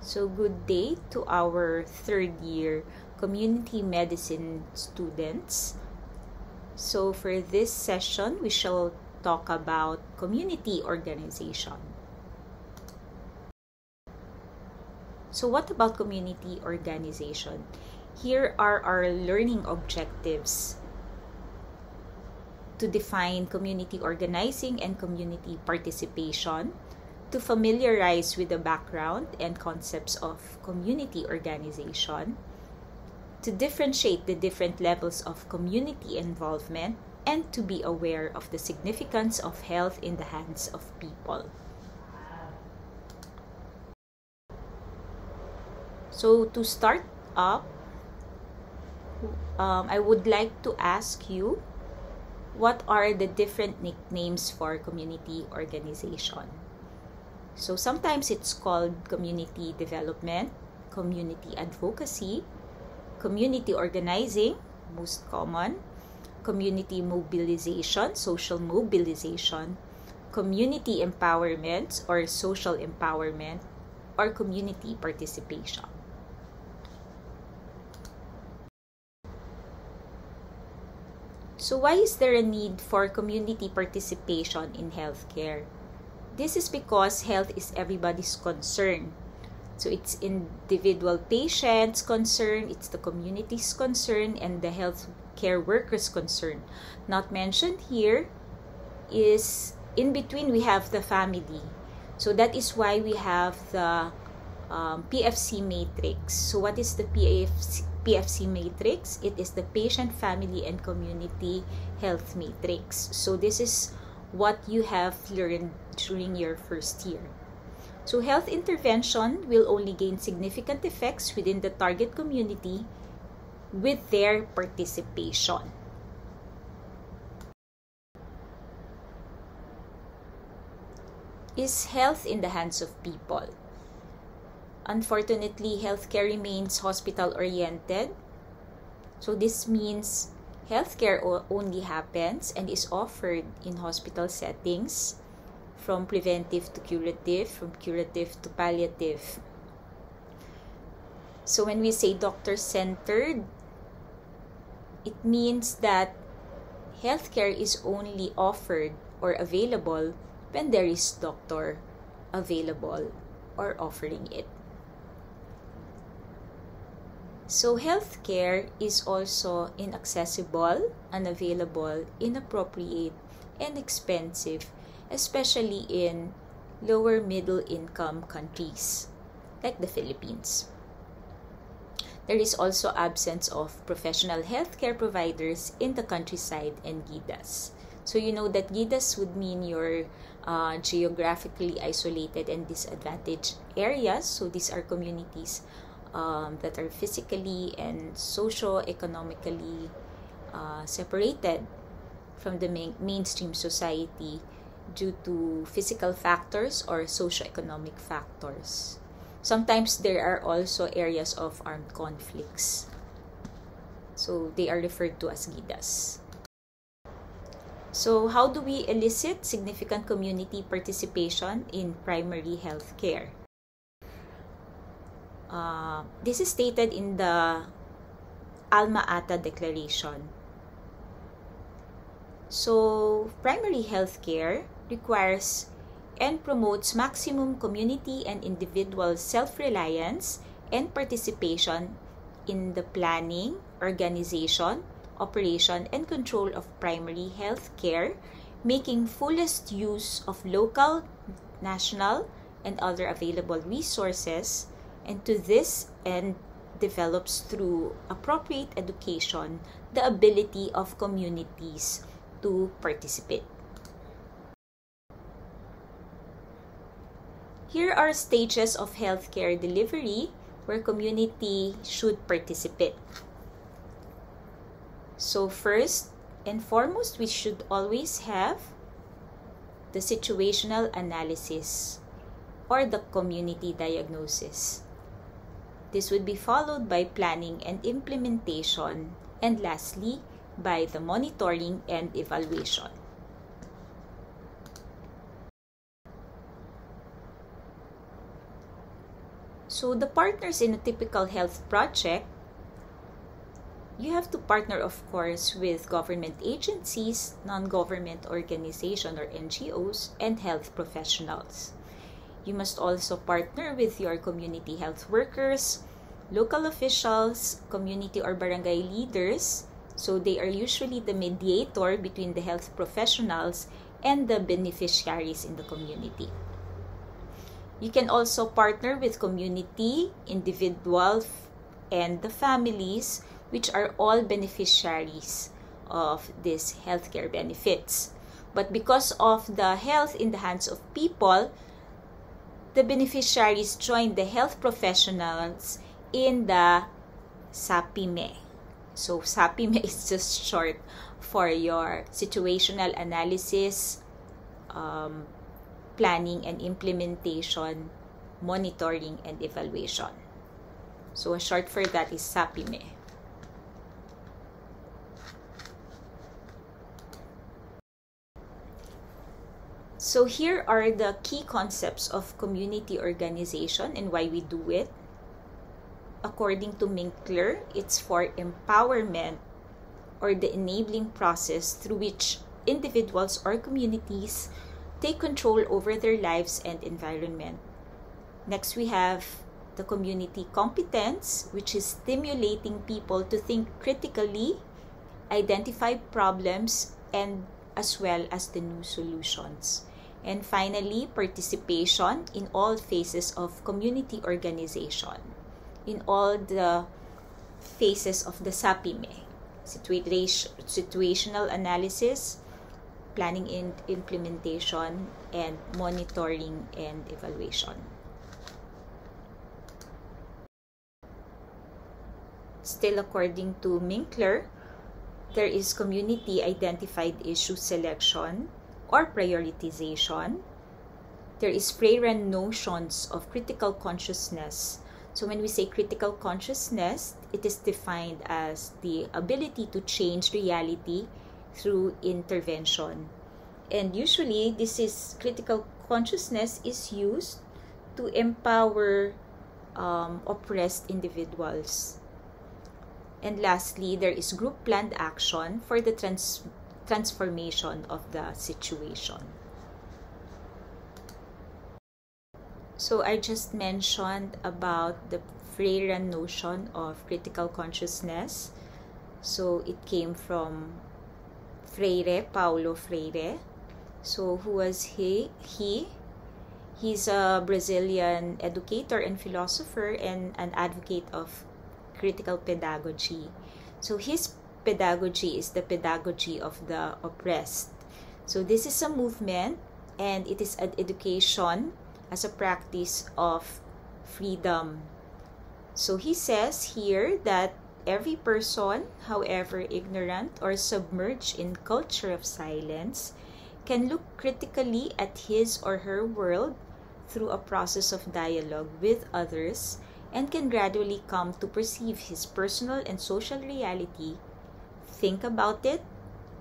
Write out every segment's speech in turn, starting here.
So good day to our third year community medicine students. So for this session, we shall talk about community organization. So what about community organization? Here are our learning objectives to define community organizing and community participation, to familiarize with the background and concepts of community organization, to differentiate the different levels of community involvement, and to be aware of the significance of health in the hands of people. So to start up, I would like to ask you, what are the different nicknames for community organization? So sometimes it's called community development, community advocacy, community organizing, most common, community mobilization, social mobilization, community empowerment or social empowerment, or community participation. So why is there a need for community participation in healthcare? This is because health is everybody's concern. So it's individual patients' concern, it's the community's concern, and the healthcare workers' concern. Not mentioned here is in between we have the family. So that is why we have the PFC matrix. So what is the PFC matrix? It is the patient, family, and community health matrix. So this is what you have learned during your first year. So health intervention will only gain significant effects within the target community with their participation. Is health in the hands of people? Unfortunately, healthcare remains hospital-oriented. So this means healthcare only happens and is offered in hospital settings, from preventive to curative, from curative to palliative. So when we say doctor-centered, it means that healthcare is only offered or available when there is doctor available or offering it. So healthcare is also inaccessible, unavailable, inappropriate, and expensive, especially in lower middle income countries like the Philippines. There is also absence of professional healthcare providers in the countryside and GIDAs. So you know that GIDAs would mean your geographically isolated and disadvantaged areas. So these are communities that are physically and socio-economically separated from the mainstream society due to physical factors or socio-economic factors. Sometimes there are also areas of armed conflicts. So they are referred to as GIDAs. So how do we elicit significant community participation in primary health care? This is stated in the Alma-Ata Declaration. So, primary health care requires and promotes maximum community and individual self-reliance and participation in the planning, organization, operation, and control of primary health care, making fullest use of local, national, and other available resources, and to this end develops through appropriate education the ability of communities to participate. Here are stages of healthcare delivery where community should participate. So first and foremost, we should always have the situational analysis or the community diagnosis. This would be followed by planning and implementation, and lastly, by the monitoring and evaluation. So the partners in a typical health project, you have to partner, of course, with government agencies, non-government organizations or NGOs, and health professionals. You must also partner with your community health workers, local officials, community or barangay leaders. So they are usually the mediator between the health professionals and the beneficiaries in the community. You can also partner with community, individuals, and the families, which are all beneficiaries of these healthcare benefits. But because of the health in the hands of people, the beneficiaries join the health professionals in the SAPIME. So SAPIME is just short for your situational analysis, planning and implementation, monitoring and evaluation. So a short for that is SAPIME. So here are the key concepts of community organization and why we do it. According to Minkler, it's for empowerment or the enabling process through which individuals or communities take control over their lives and environment. Next, we have the community competence, which is stimulating people to think critically, identify problems, and as well as the new solutions. And finally, participation in all phases of community organization, in all the phases of the SAPIME, situational analysis, planning and implementation, and monitoring and evaluation. Still according to Minkler, there is community identified issue selection or prioritization. There is Freirean notions of critical consciousness. So when we say critical consciousness, it is defined as the ability to change reality through intervention. And usually critical consciousness is used to empower oppressed individuals. And lastly, there is group planned action for the transformation of the situation. So I just mentioned about the Freirean notion of critical consciousness. So it came from Freire, Paulo Freire. So who was he? He's a Brazilian educator and philosopher and an advocate of critical pedagogy. So his pedagogy is the pedagogy of the oppressed. So this is a movement, and it is an education as a practice of freedom. So he says here that every person, however ignorant or submerged in culture of silence, can look critically at his or her world through a process of dialogue with others and can gradually come to perceive his personal and social reality, think about it,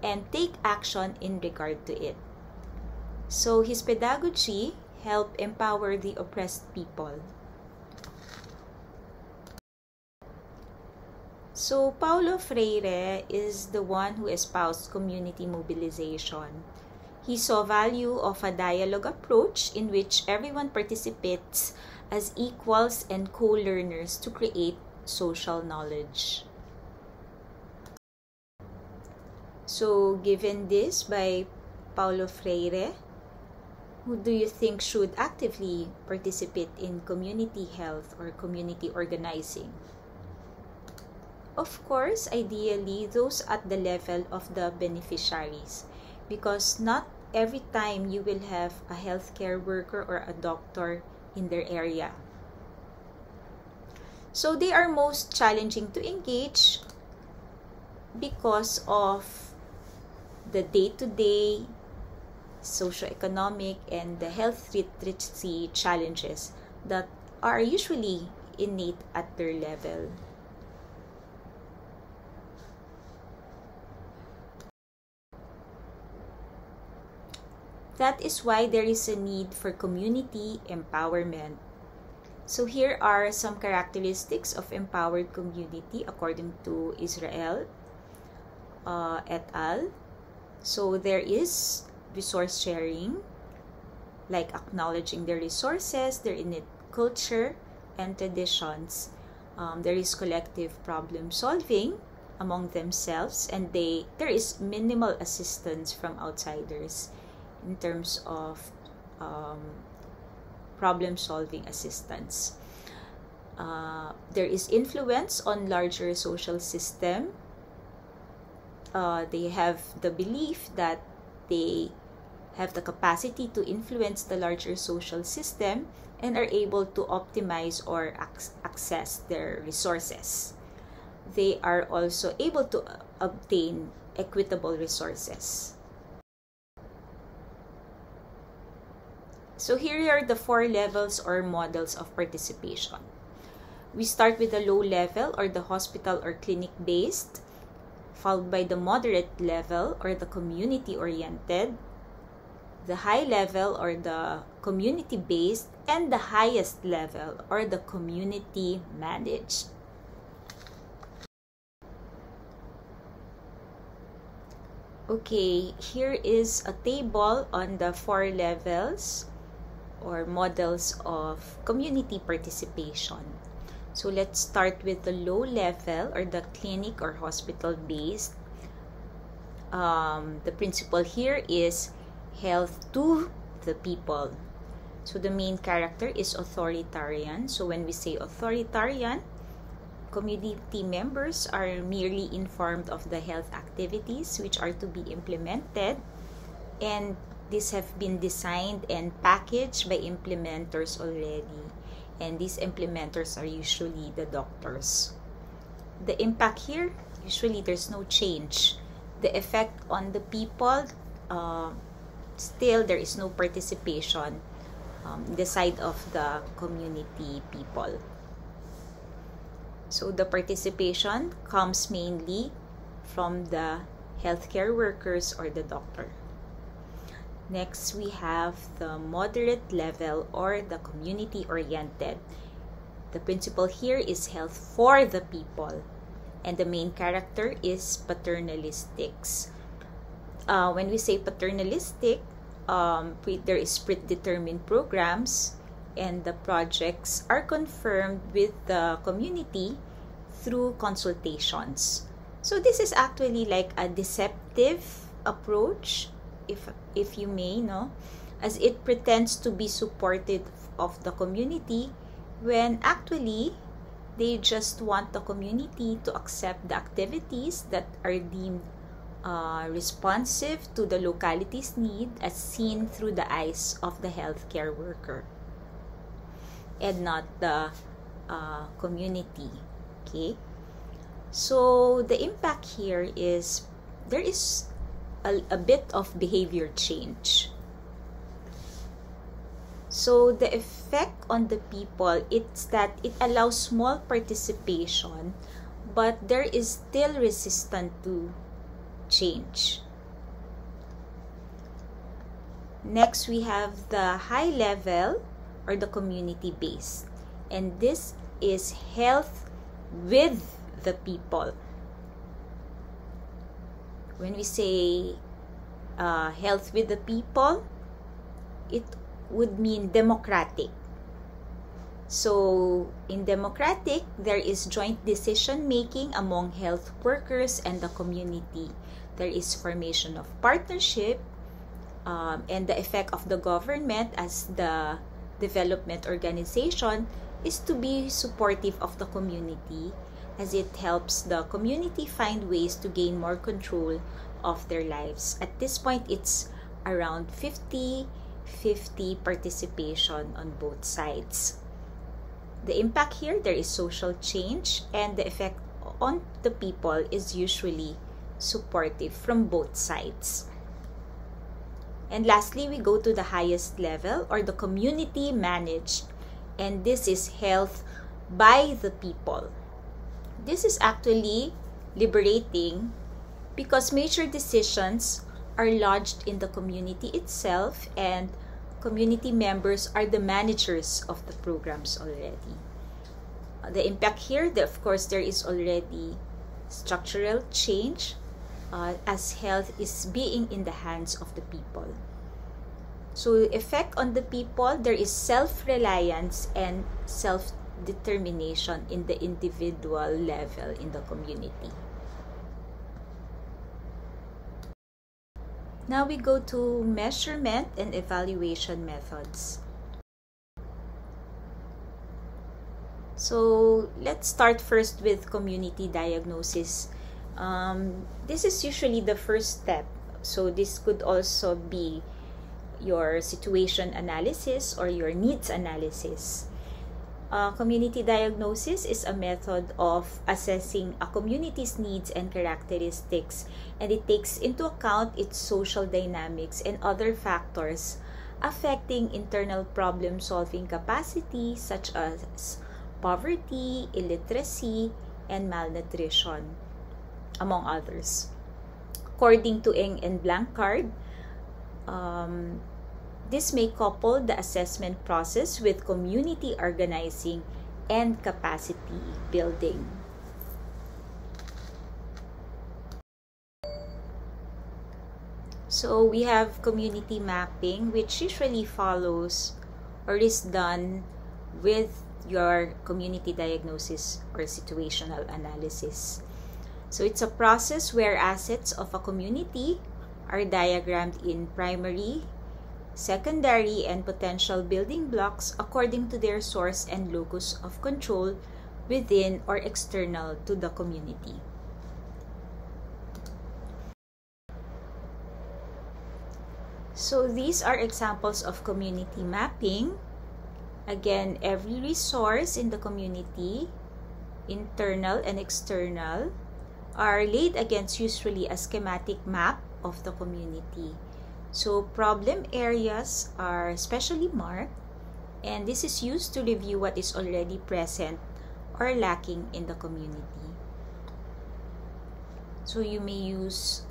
and take action in regard to it. So his pedagogy helped empower the oppressed people. So Paulo Freire is the one who espoused community mobilization. He saw value of a dialogue approach in which everyone participates as equals and co-learners to create social knowledge. So given this by Paulo Freire, who do you think should actively participate in community health or community organizing? Of course, ideally, those at the level of the beneficiaries, because not every time you will have a healthcare worker or a doctor in their area. So they are most challenging to engage because of the day-to-day socioeconomic and the health literacy challenges that are usually innate at their level. That is why there is a need for community empowerment. So here are some characteristics of empowered community according to Israel et al. So there is resource sharing, like acknowledging their resources, their innate culture and traditions. There is collective problem solving among themselves, and there is minimal assistance from outsiders in terms of problem solving assistance. There is influence on larger social system. They have the belief that they have the capacity to influence the larger social system and are able to optimize or access their resources. They are also able to obtain equitable resources. So here are the 4 levels or models of participation. We start with the low level or the hospital or clinic based, followed by the moderate level or the community oriented, the high level or the community based, and the highest level or the community managed. Okay, here is a table on the 4 levels or models of community participation. So let's start with the low level or the clinic or hospital based. The principle here is health to the people. So the main character is authoritarian. So when we say authoritarian, community members are merely informed of the health activities which are to be implemented, and these have been designed and packaged by implementers already, and these implementers are usually the doctors. The impact here, usually there's no change. The effect on the people, still there is no participation the side of the community people. So the participation comes mainly from the healthcare workers or the doctor. Next, we have the moderate level or the community-oriented. The principle here is health for the people, and the main character is paternalistics. When we say paternalistic, there is predetermined programs, and the projects are confirmed with the community through consultations. So this is actually like a deceptive approach, if you may know, as it pretends to be supportive of the community when actually they just want the community to accept the activities that are deemed responsive to the locality's need as seen through the eyes of the healthcare worker and not the community. Okay, so the impact here is there is a bit of behavior change. So the effect on the people, it's that it allows small participation, but there is still resistance to change. Next, we have the high level or the community based, and this is health with the people. When we say health with the people, it would mean democratic. So in democratic, there is joint decision making among health workers and the community. There is formation of partnership, and the effect of the government as the development organization is to be supportive of the community, as it helps the community find ways to gain more control of their lives. At this point, it's around 50-50 participation on both sides. The impact here, there is social change, and the effect on the people is usually supportive from both sides. And lastly, we go to the highest level or the community managed, and this is health by the people. This is actually liberating because major decisions are lodged in the community itself, and community members are the managers of the programs already. The impact here, of course, there is already structural change as health is being in the hands of the people. So effect on the people, there is self-reliance and self-determination in the individual level in the community. Now we go to measurement and evaluation methods. So let's start first with community diagnosis. This is usually the first step. So this could also be your situation analysis or your needs analysis. Community diagnosis is a method of assessing a community's needs and characteristics, and it takes into account its social dynamics and other factors affecting internal problem-solving capacity such as poverty, illiteracy, and malnutrition, among others. According to Eng and Blanchard, this may couple the assessment process with community organizing and capacity building. So we have community mapping, which usually follows or is done with your community diagnosis or situational analysis. So it's a process where assets of a community are diagrammed in primary, secondary, and potential building blocks according to their source and locus of control within or external to the community. So these are examples of community mapping. Again, every resource in the community, internal and external, are laid against usually a schematic map of the community. So problem areas are specially marked, and this is used to review what is already present or lacking in the community. So you may use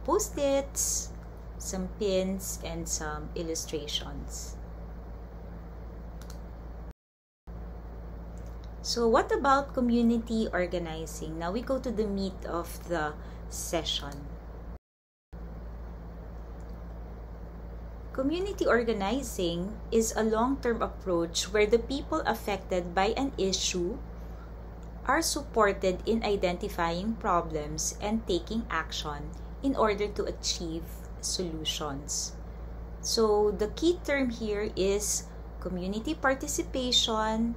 post-its, some pins, and some illustrations. So what about community organizing? Now we go to the meat of the session. Community organizing is a long-term approach where the people affected by an issue are supported in identifying problems and taking action in order to achieve solutions. So the key term here is community participation,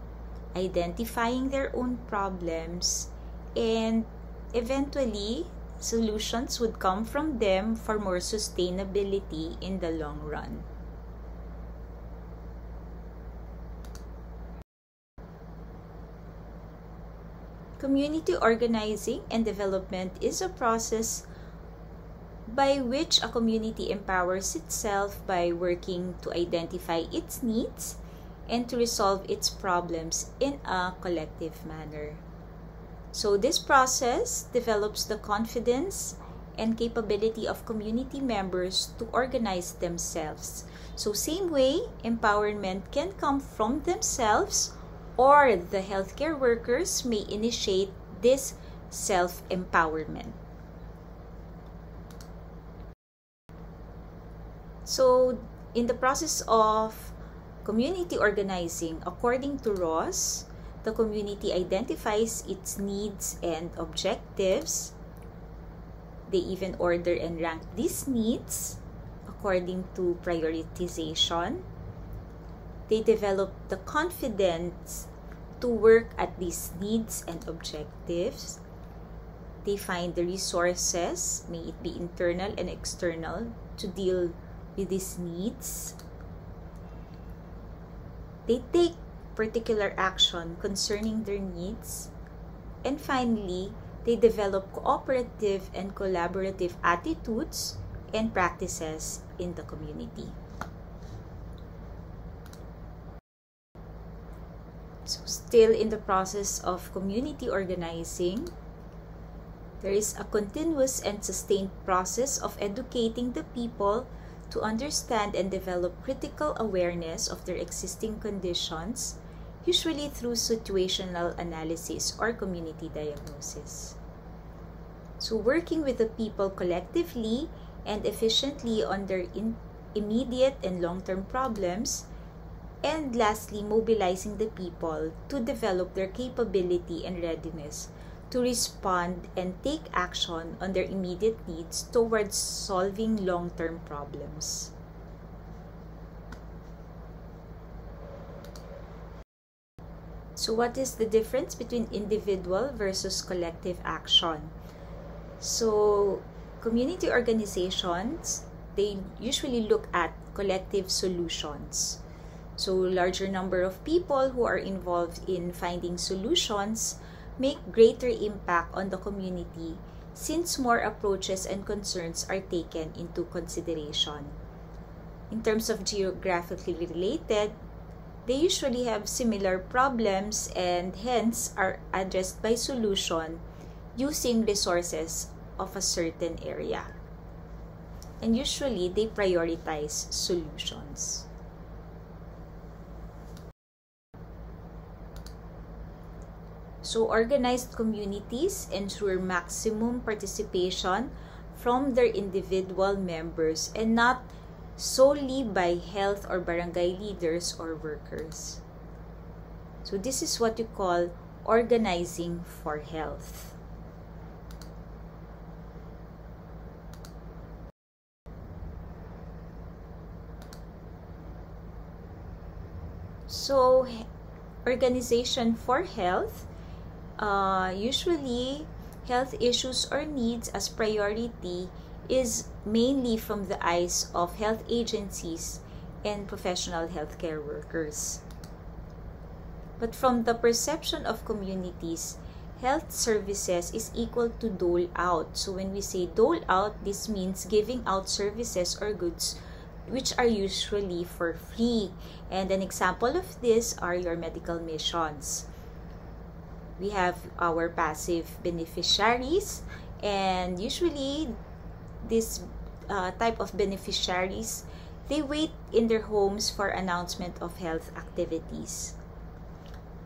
identifying their own problems, and eventually solutions would come from them for more sustainability in the long run. Community organizing and development is a process by which a community empowers itself by working to identify its needs and to resolve its problems in a collective manner. So this process develops the confidence and capability of community members to organize themselves. So same way, empowerment can come from themselves, or the healthcare workers may initiate this self-empowerment. So in the process of community organizing, according to Ross, the community identifies its needs and objectives. They even order and rank these needs according to prioritization. They develop the confidence to work at these needs and objectives. They find the resources, may it be internal and external, to deal with these needs. They take particular action concerning their needs. And finally, they develop cooperative and collaborative attitudes and practices in the community. So still in the process of community organizing, there is a continuous and sustained process of educating the people to understand and develop critical awareness of their existing conditions, usually through situational analysis or community diagnosis. So working with the people collectively and efficiently on their immediate and long-term problems, and lastly, mobilizing the people to develop their capability and readiness to respond and take action on their immediate needs towards solving long-term problems. So what is the difference between individual versus collective action? So community organizations, they usually look at collective solutions. So larger number of people who are involved in finding solutions make greater impact on the community since more approaches and concerns are taken into consideration. In terms of geographically related, they usually have similar problems and hence are addressed by solution using resources of a certain area. And usually they prioritize solutions. So organized communities ensure maximum participation from their individual members and not solely by health or barangay leaders or workers. So this is what you call organizing for health. So organization for health, usually health issues or needs as priority is mainly from the eyes of health agencies and professional healthcare workers. But from the perception of communities, health services is equal to dole out. So when we say dole out, this means giving out services or goods which are usually for free. And an example of this are your medical missions. We have our passive beneficiaries, and usually this type of beneficiaries, they wait in their homes for announcement of health activities.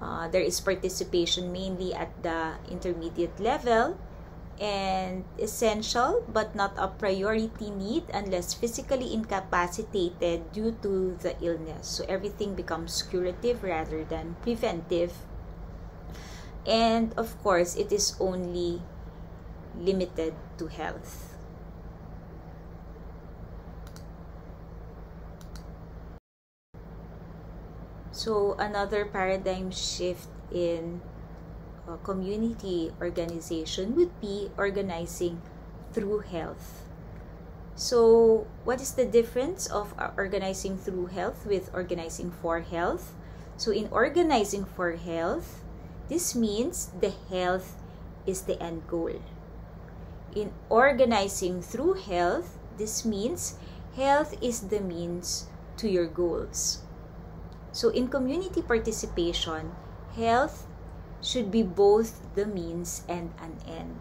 There is participation mainly at the intermediate level and essential but not a priority need unless physically incapacitated due to the illness. So everything becomes curative rather than preventive. And of course, it is only limited to health. So another paradigm shift in community organization would be organizing through health. So what is the difference of organizing through health with organizing for health? So in organizing for health, this means the health is the end goal. In organizing through health, this means health is the means to your goals. So in community participation, health should be both the means and an end.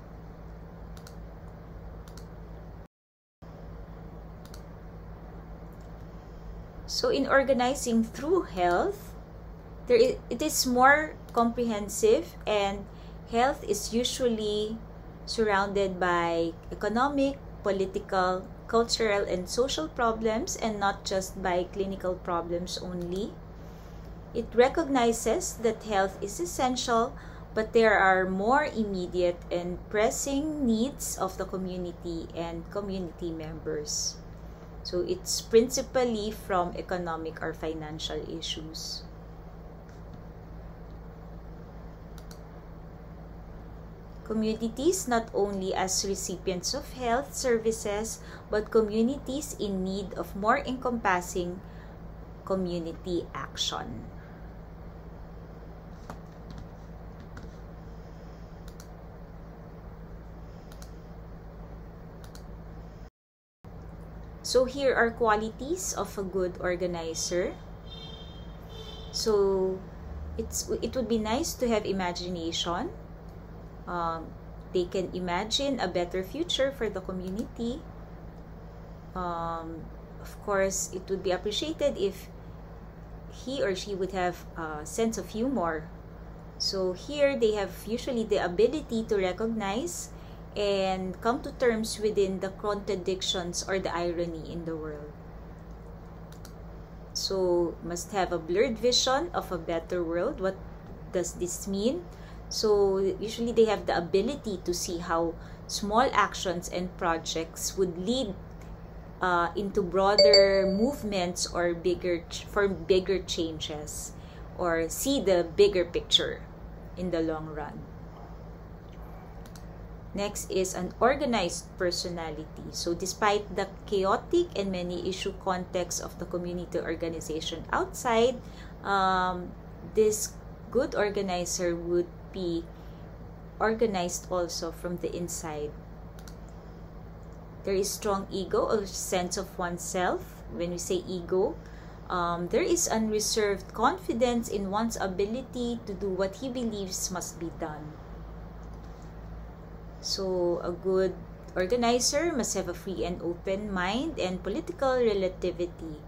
So in organizing through health, it is more comprehensive, and health is usually surrounded by economic, political, cultural, and social problems, and not just by clinical problems only. It recognizes that health is essential, but there are more immediate and pressing needs of the community and community members. So it's principally from economic or financial issues. Communities not only as recipients of health services, but communities in need of more encompassing community action. So here are qualities of a good organizer. So it would be nice to have imagination. They can imagine a better future for the community. of course, it would be appreciated if he or she would have a sense of humor. So here they have usually the ability to recognize and come to terms within the contradictions or the irony in the world. So must have a blurred vision of a better world. What does this mean? So usually they have the ability to see how small actions and projects would lead into broader movements or bigger changes, or see the bigger picture in the long run. Next is an organized personality. So despite the chaotic and many issue context of the community organization outside, this good organizer would be organized also from the inside. There is strong ego, or sense of oneself. When we say ego, there is unreserved confidence in one's ability to do what he believes must be done. So a good organizer must have a free and open mind and political relativity,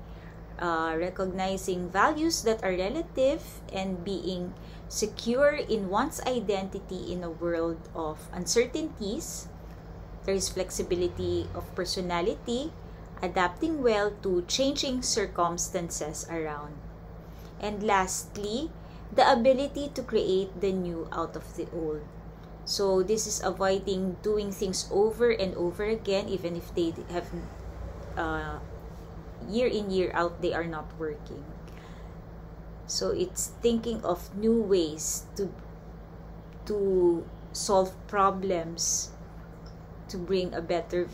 recognizing values that are relative and being secure in one's identity in a world of uncertainties. There is flexibility of personality, adapting well to changing circumstances around. And lastly, the ability to create the new out of the old. So this is avoiding doing things over and over again, even if they have year in, year out, they are not working. So it's thinking of new ways to solve problems, to bring a better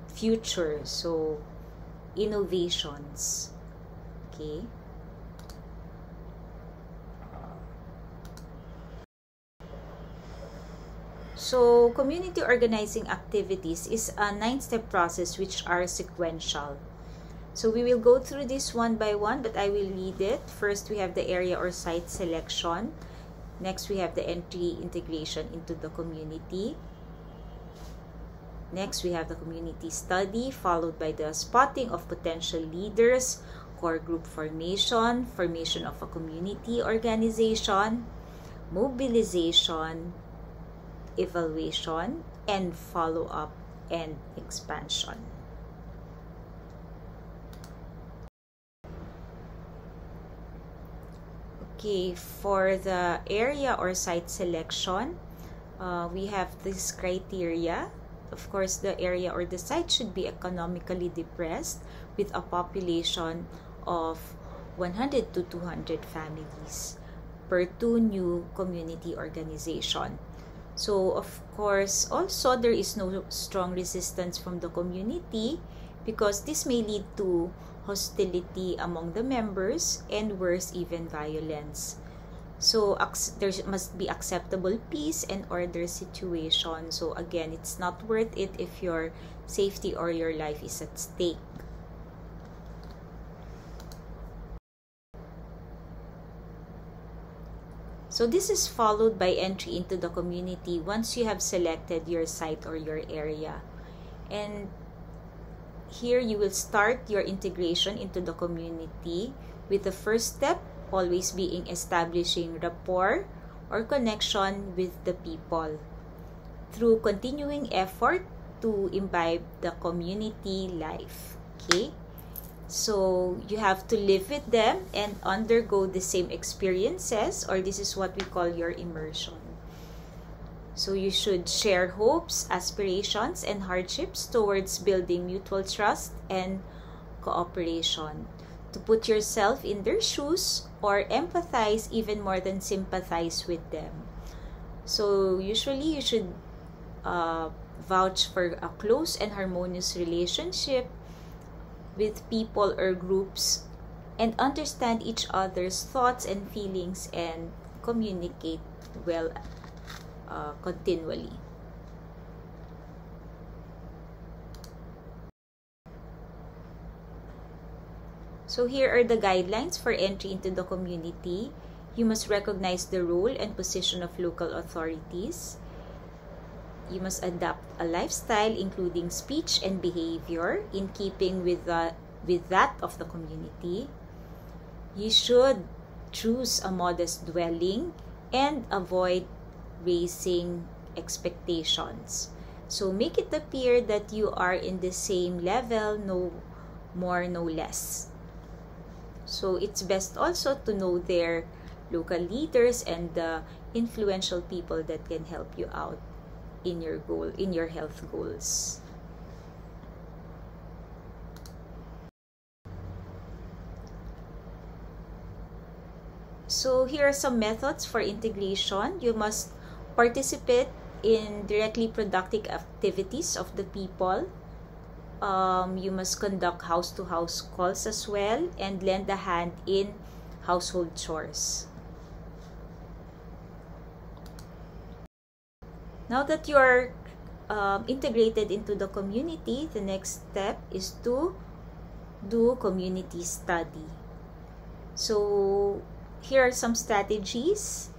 future. So innovations. Okay. So community organizing activities is a 9-step process which are sequential. So we will go through this one by one, but I will read it. First, we have the area or site selection. Next, we have the entry integration into the community. Next, we have the community study, followed by the spotting of potential leaders, core group formation, formation of a community organization, mobilization, evaluation, and follow-up and expansion. Okay, for the area or site selection, we have this criteria. Of course, the area or the site should be economically depressed with a population of 100 to 200 families per 2 new community organization. So, of course, also there is no strong resistance from the community because this may lead to hostility among the members and worse, even violence. So, there must be acceptable peace and order situation. So, again, it's not worth it if your safety or your life is at stake. So this is followed by entry into the community once you have selected your site or your area. And here you will start your integration into the community with the first step always being establishing rapport or connection with the people through continuing effort to imbibe the community life. Okay? So you have to live with them and undergo the same experiences, or this is what we call your immersion. So you should share hopes, aspirations, and hardships towards building mutual trust and cooperation. To put yourself in their shoes or empathize even more than sympathize with them. So usually you should vouch for a close and harmonious relationship with people or groups and understand each other's thoughts and feelings and communicate well continually. So here are the guidelines for entry into the community. You must recognize the role and position of local authorities. You must adopt a lifestyle including speech and behavior in keeping with that of the community. You should choose a modest dwelling and avoid raising expectations. So make it appear that you are in the same level, no more, no less. So it's best also to know their local leaders and the influential people that can help you out in your health goals. So here are some methods for integration. You must participate in directly productive activities of the people. You must conduct house-to-house calls as well and lend a hand in household chores. Now that you are integrated into the community, the next step is to do community study. So here are some strategies.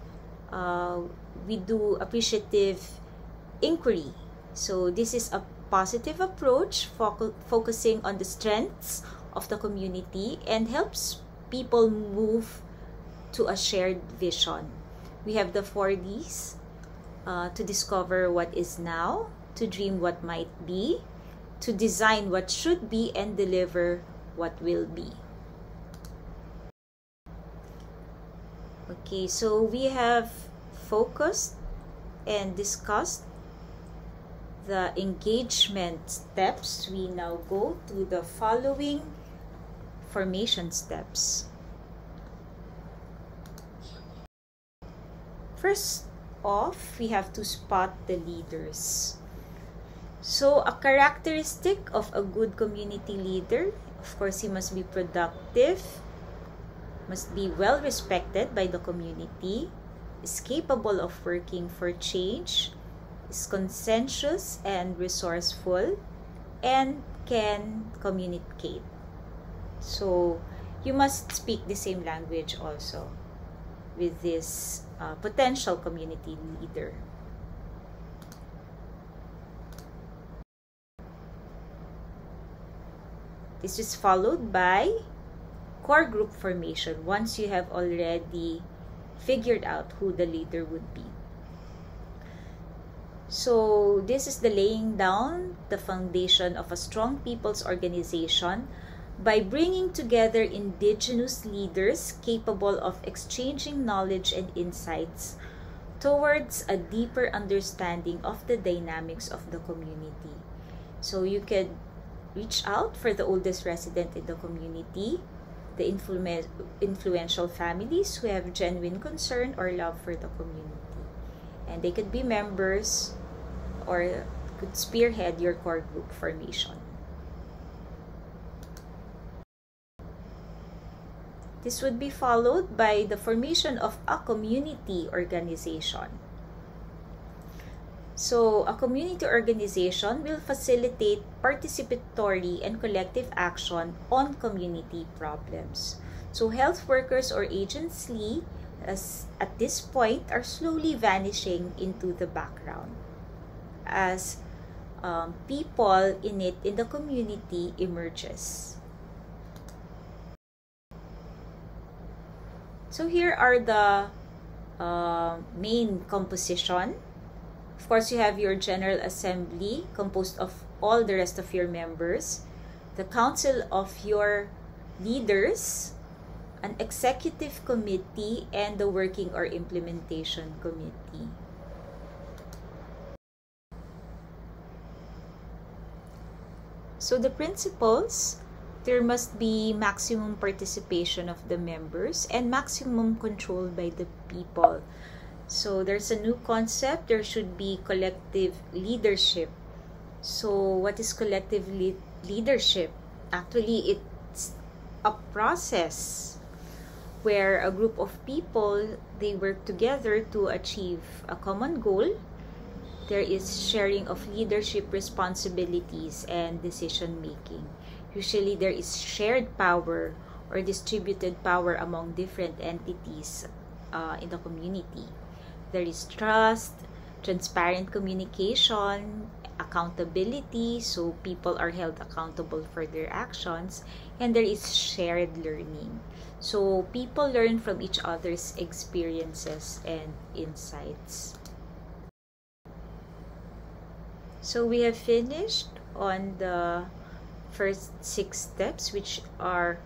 We do appreciative inquiry. So this is a positive approach focusing on the strengths of the community and helps people move to a shared vision. We have the 4Ds: to discover what is now, to dream what might be, to design what should be, and deliver what will be. Okay, so we have focused and discussed the engagement steps. We now go to the following formation steps. First off, we have to spot the leaders. So a characteristic of a good community leader, of course, he must be productive, must be well respected by the community, is capable of working for change, is conscientious and resourceful, and can communicate. So you must speak the same language also with this potential community leader. This is followed by core group formation once you have already figured out who the leader would be. So this is the laying down the foundation of a strong people's organization by bringing together indigenous leaders capable of exchanging knowledge and insights towards a deeper understanding of the dynamics of the community. So you could reach out for the oldest resident in the community, the influential families who have genuine concern or love for the community. And they could be members or could spearhead your core group formation. This would be followed by the formation of a community organization. So, a community organization will facilitate participatory and collective action on community problems. So, health workers or agency at this point are slowly vanishing into the background as people in the community emerges. So here are the main composition. Of course, you have your General Assembly composed of all the rest of your members, the Council of your leaders, an Executive Committee, and the Working or Implementation Committee. So the principles: there must be maximum participation of the members and maximum control by the people. So there's a new concept. There should be collective leadership. So what is collective leadership? Actually, it's a process where a group of people, they work together to achieve a common goal. There is sharing of leadership responsibilities and decision making. Usually there is shared power or distributed power among different entities in the community. There is trust, transparent communication, accountability, so people are held accountable for their actions, and there is shared learning. So people learn from each other's experiences and insights. So we have finished on the first 6 steps, which are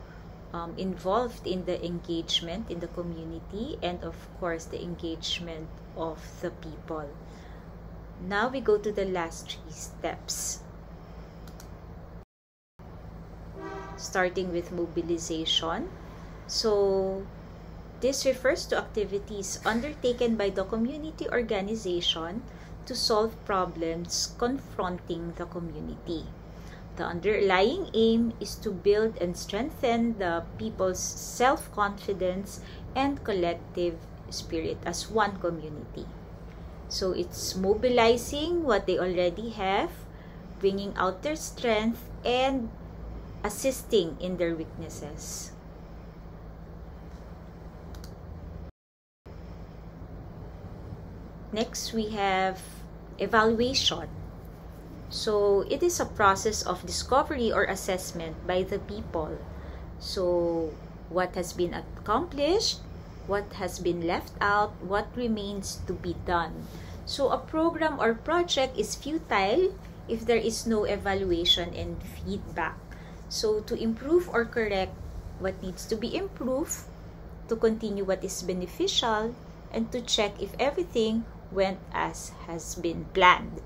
involved in the engagement in the community and of course the engagement of the people. Now we go to the last 3 steps. Starting with mobilization. So this refers to activities undertaken by the community organization to solve problems confronting the community. The underlying aim is to build and strengthen the people's self-confidence and collective spirit as one community. So it's mobilizing what they already have, bringing out their strength, and assisting in their weaknesses. Next, we have evaluation. So it is a process of discovery or assessment by the people. So what has been accomplished, what has been left out, what remains to be done. So a program or project is futile if there is no evaluation and feedback. So to improve or correct what needs to be improved, to continue what is beneficial, and to check if everything went as has been planned.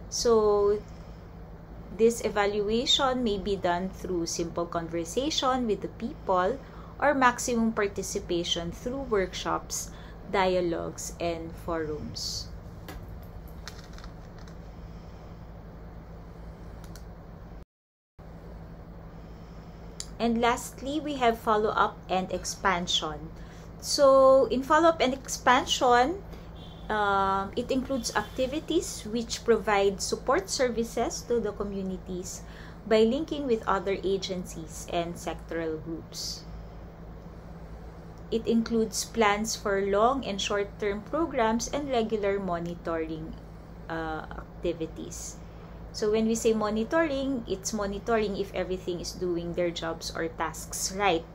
So this evaluation may be done through simple conversation with the people or maximum participation through workshops, dialogues, and forums. And lastly, we have follow-up and expansion. So in follow-up and expansion, it includes activities which provide support services to the communities by linking with other agencies and sectoral groups. It includes plans for long and short-term programs and regular monitoring activities. So when we say monitoring, it's monitoring if everything is doing their jobs or tasks right.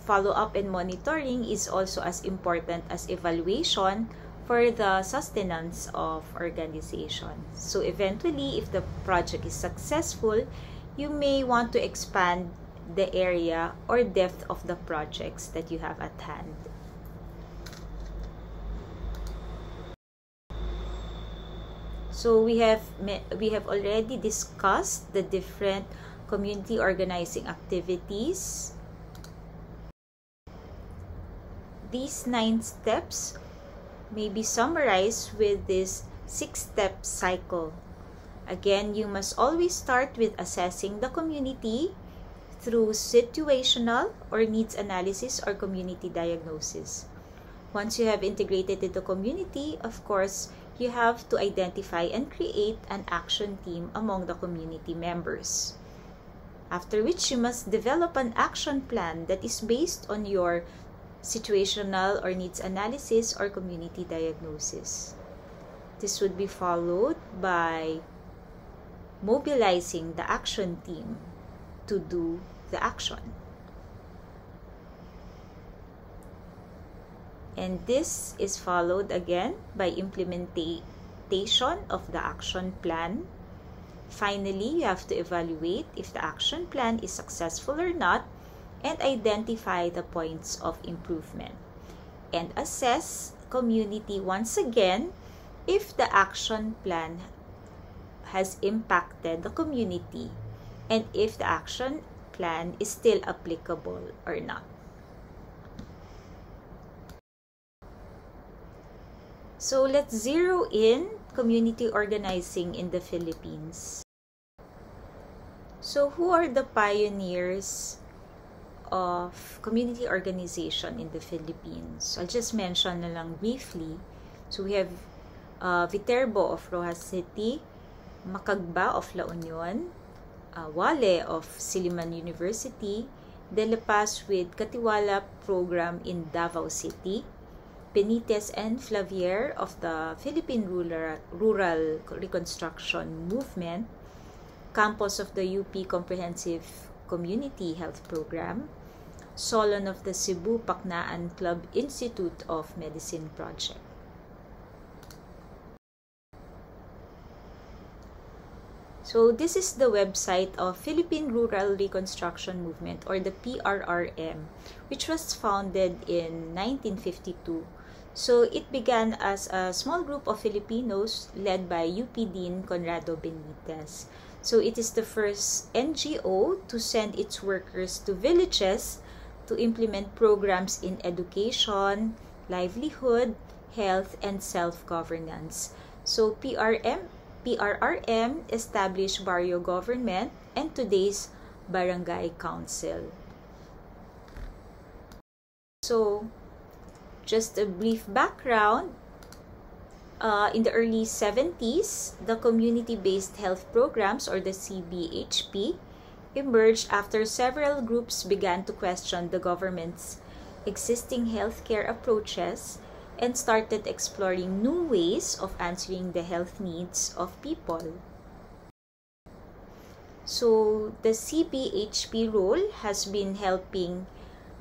Follow-up and monitoring is also as important as evaluation for the sustenance of organization. So eventually, if the project is successful, you may want to expand the area or depth of the projects that you have at hand. So we have already discussed the different community organizing activities. These 9 steps may be summarized with this 6-step cycle. Again, you must always start with assessing the community through situational or needs analysis or community diagnosis. Once you have integrated the community, of course, you have to identify and create an action team among the community members. After which, you must develop an action plan that is based on your situational or needs analysis or community diagnosis. This would be followed by mobilizing the action team to do the action. And this is followed again by implementation of the action plan. Finally, you have to evaluate if the action plan is successful or not and identify the points of improvement. And assess community once again if the action plan has impacted the community and if the action plan is still applicable or not. So let's zero in community organizing in the Philippines. So who are the pioneers of community organization in the Philippines? I'll just mention na lang briefly. So we have Viterbo of Rojas City, Macagba of La Union, Wale of Silliman University, De La Paz with Katiwala program in Davao City, Benitez and Flavier of the Philippine Rural Reconstruction Movement, Campos of the UP Comprehensive Community Health Program, Solon of the Cebu Paknaan Club Institute of Medicine Project. So this is the website of Philippine Rural Reconstruction Movement, or the PRRM, which was founded in 1952. So it began as a small group of Filipinos led by UP Dean Conrado Benitez. So it is the first NGO to send its workers to villages to implement programs in education, livelihood, health, and self-governance. So PRRM established barrio government and today's barangay council. So, just a brief background. In the early 70s, the community-based health programs, or the CBHP, emerged after several groups began to question the government's existing healthcare approaches and started exploring new ways of answering the health needs of people. So, the CBHP role has been helping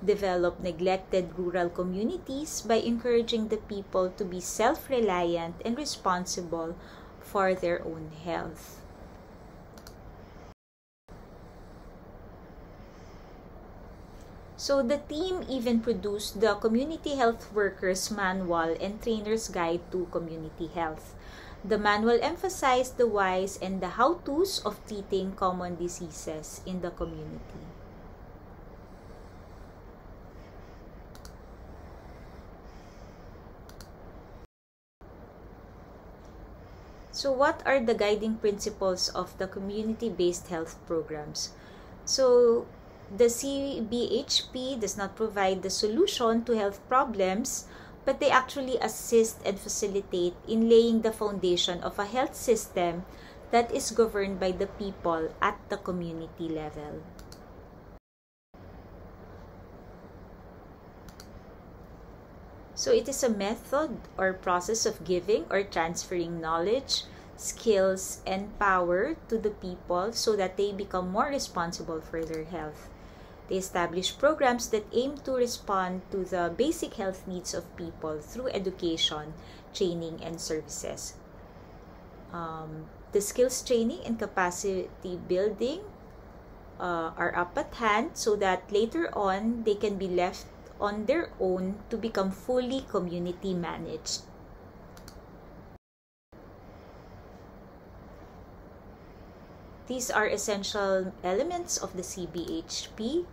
develop neglected rural communities by encouraging the people to be self-reliant and responsible for their own health. So the team even produced the Community Health Workers Manual and Trainer's Guide to Community Health. The manual emphasized the whys and the how-tos of treating common diseases in the community. So what are the guiding principles of the community-based health programs? So the CBHP does not provide the solution to health problems, but they actually assist and facilitate in laying the foundation of a health system that is governed by the people at the community level. So it is a method or process of giving or transferring knowledge, skills, and power to the people so that they become more responsible for their health. They establish programs that aim to respond to the basic health needs of people through education, training, and services. The skills training and capacity building are up at hand so that later on they can be left on their own to become fully community managed. These are essential elements of the CBHP.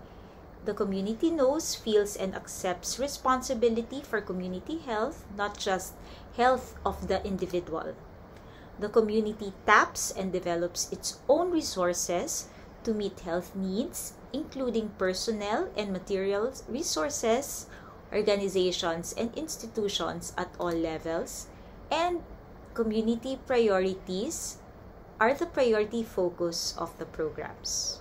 The community knows, feels, and accepts responsibility for community health, not just health of the individual. The community taps and develops its own resources to meet health needs, including personnel and material resources, organizations and institutions at all levels, and community priorities are the priority focus of the programs.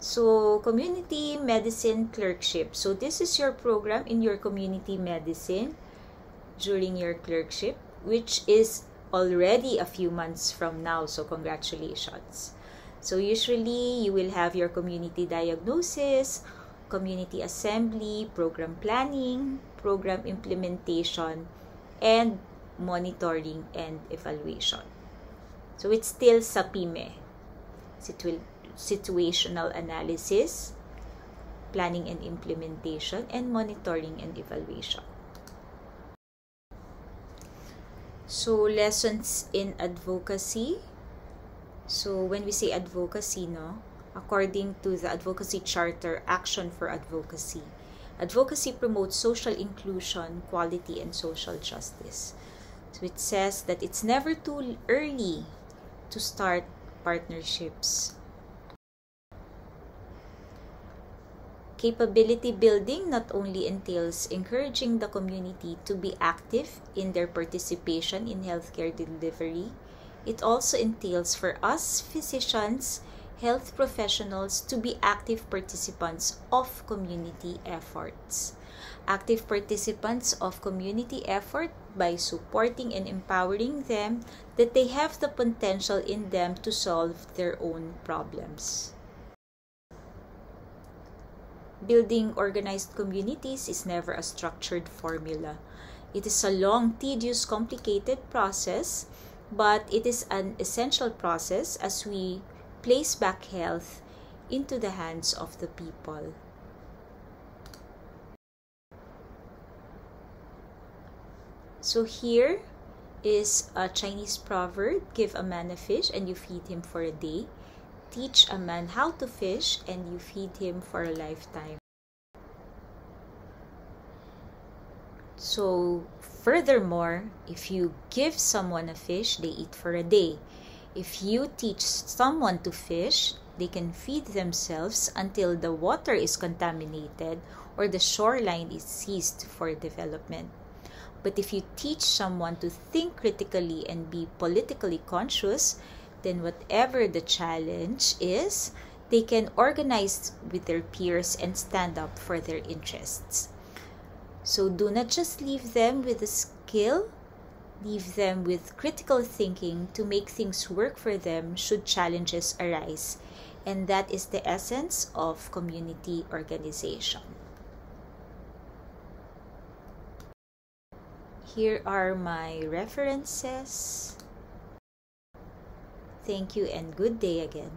So, community medicine clerkship. So, this is your program in your community medicine during your clerkship, which is already a few months from now. So, congratulations. So, usually, you will have your community diagnosis, community assembly, program planning, program implementation, and monitoring and evaluation. So, it's still SAPIME. Situational analysis, planning and implementation, and monitoring and evaluation. So, lessons in advocacy. So, when we say advocacy, according to the Advocacy Charter, Action for Advocacy, advocacy promotes social inclusion, quality, and social justice. So, it says that it's never too early to start partnerships. Capability building not only entails encouraging the community to be active in their participation in healthcare delivery, it also entails for us physicians, health professionals to be active participants of community efforts. Active participants of community effort by supporting and empowering them that they have the potential in them to solve their own problems. Building organized communities is never a structured formula. It is a long, tedious, complicated process, but it is an essential process as we place back health into the hands of the people. So here is a Chinese proverb: give a man a fish and you feed him for a day. Teach a man how to fish and you feed him for a lifetime. So furthermore, if you give someone a fish, they eat for a day. If you teach someone to fish, they can feed themselves until the water is contaminated or the shoreline is seized for development. But if you teach someone to think critically and be politically conscious, then whatever the challenge is, they can organize with their peers and stand up for their interests. So do not just leave them with a skill, leave them with critical thinking to make things work for them should challenges arise. And that is the essence of community organization. Here are my references. Thank you and good day again.